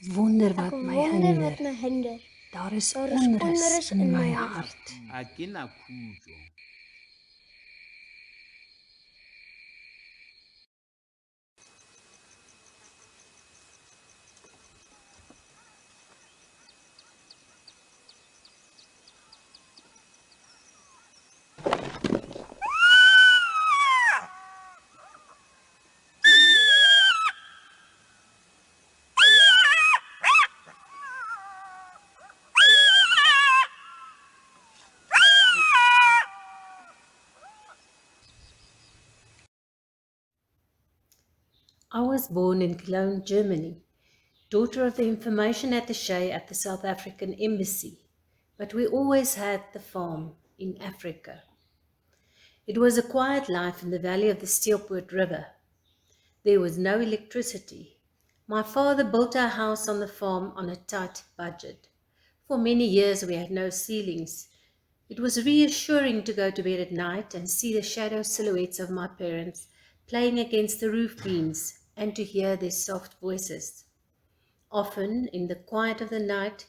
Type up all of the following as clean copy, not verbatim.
wonder Ek wat my wonder hinder. wat my hinder. Daar is Daar is onrus onrus in in my my hart. a ke na khutso. I was born in Cologne, Germany, daughter of the information attaché at the South African Embassy, but we always had the farm in Africa. It was a quiet life in the valley of the Steelpoort River. There was no electricity. My father built our house on the farm on a tight budget. For many years we had no ceilings. It was reassuring to go to bed at night and see the shadow silhouettes of my parents playing against the roof beams and to hear their soft voices. Often, in the quiet of the night,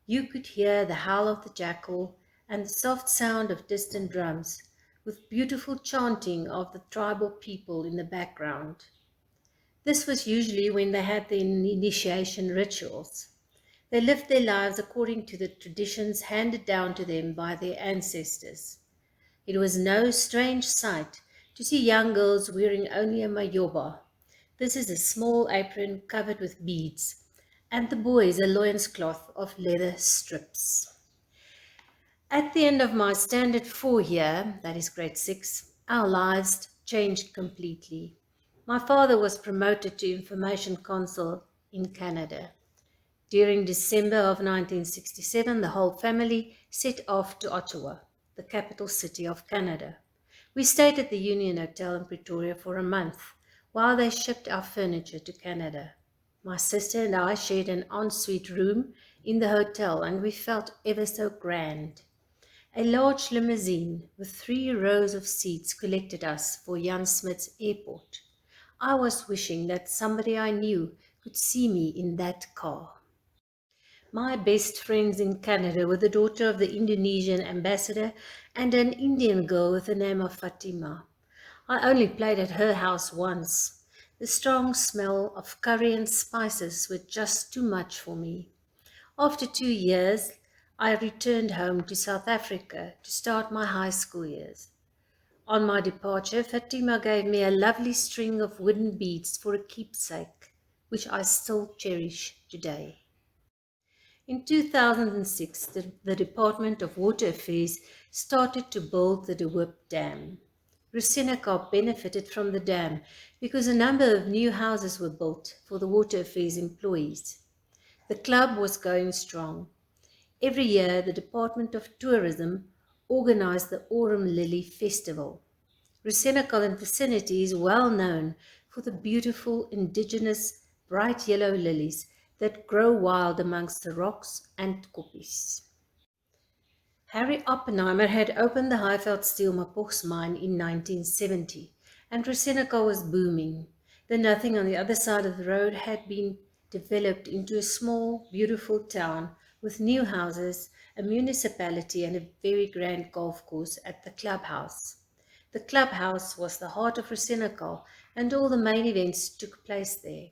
you could hear the howl of the jackal and the soft sound of distant drums, with beautiful chanting of the tribal people in the background. This was usually when they had their initiation rituals. They lived their lives according to the traditions handed down to them by their ancestors. It was no strange sight to see young girls wearing only a mayoba. This is a small apron covered with beads, and the boys a loincloth of leather strips. At the end of my standard 4 year, that is grade 6, our lives changed completely. My father was promoted to information consul in Canada. During December of 1967, the whole family set off to Ottawa, the capital city of Canada. We stayed at the Union Hotel in Pretoria for a month while they shipped our furniture to Canada. My sister and I shared an ensuite room in the hotel, and we felt ever so grand. A large limousine with 3 rows of seats collected us for Jan Smuts Airport. I was wishing that somebody I knew could see me in that car. My best friends in Canada were the daughter of the Indonesian ambassador and an Indian girl with the name of Fatima. I only played at her house once. The strong smell of curry and spices were just too much for me. After 2 years, I returned home to South Africa to start my high school years. On my departure, Fatima gave me a lovely string of wooden beads for a keepsake, which I still cherish today. In 2006, the Department of Water Affairs started to build the De Hoop Dam. Roossenekal benefited from the dam because a number of new houses were built for the Water Affairs employees. The club was going strong. Every year, the Department of Tourism organized the Autumn Lily Festival. Roossenekal and vicinity is well known for the beautiful indigenous bright yellow lilies that grow wild amongst the rocks and koppies. Harry Oppenheimer had opened the Highveld Steel Mapoch mine in 1970, and Roossenekal was booming. The nothing on the other side of the road had been developed into a small, beautiful town with new houses, a municipality, and a very grand golf course at the clubhouse. The clubhouse was the heart of Roossenekal, and all the main events took place there.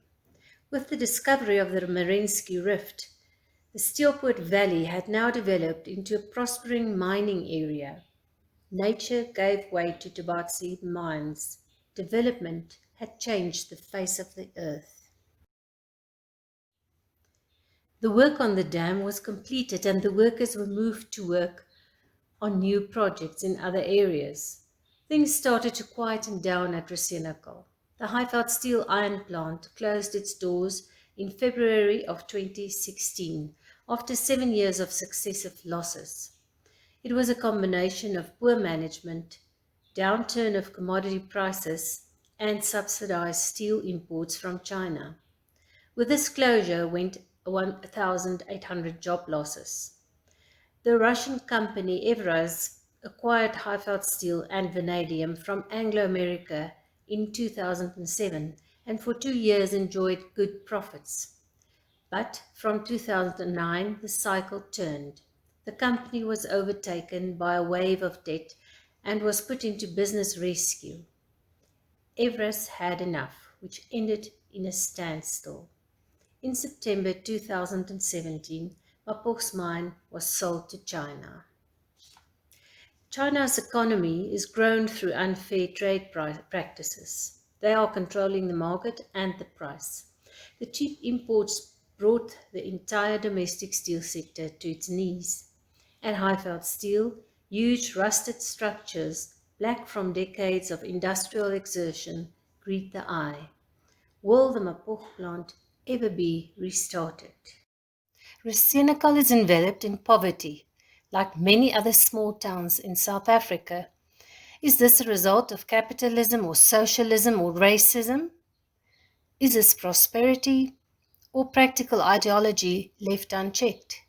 With the discovery of the Merensky Rift, the Steelpoort Valley had now developed into a prospering mining area. Nature gave way to Tabatsi mines. Development had changed the face of the earth. The work on the dam was completed and the workers were moved to work on new projects in other areas. Things started to quieten down at Roossenekal. The Highveld Steel Iron Plant closed its doors in February of 2016 after 7 years of successive losses. It was a combination of poor management, downturn of commodity prices, and subsidized steel imports from China. With this closure went 1,800 job losses. The Russian company Evraz acquired Highveld Steel and Vanadium from Anglo America in 2007 and for 2 years enjoyed good profits. But from 2009, the cycle turned. The company was overtaken by a wave of debt and was put into business rescue. Everest had enough, which ended in a standstill. In September 2017, Mapoch's mine was sold to China. China's economy is grown through unfair trade practices. They are controlling the market and the price. The cheap imports brought the entire domestic steel sector to its knees. At Highveld Steel, huge rusted structures, black from decades of industrial exertion, greet the eye. Will the Mapoch plant ever be restarted? Roossenekal is enveloped in poverty, like many other small towns in South Africa. Is this a result of capitalism or socialism or racism? Is this prosperity or practical ideology left unchecked?